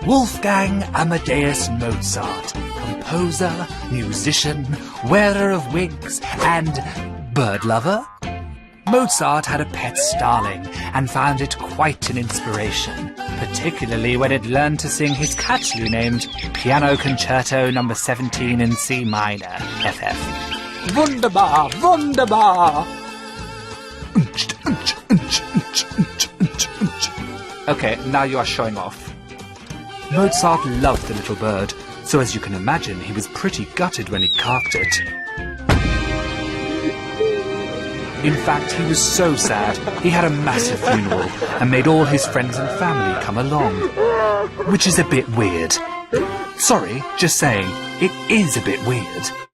Wolfgang Amadeus Mozart, composer, musician, wearer of wigs, and bird lover? Mozart had a pet starling and found it quite an inspiration, particularly when it learned to sing his catchily named Piano Concerto No. 17 in C minor, FF. Wunderbar, wunderbar! Okay, now you are showing off. Mozart loved the little bird, so as you can imagine, he was pretty gutted when he carved it. In fact, he was so sad, he had a massive funeral and made all his friends and family come along. Which is a bit weird. Sorry, just saying, it is a bit weird.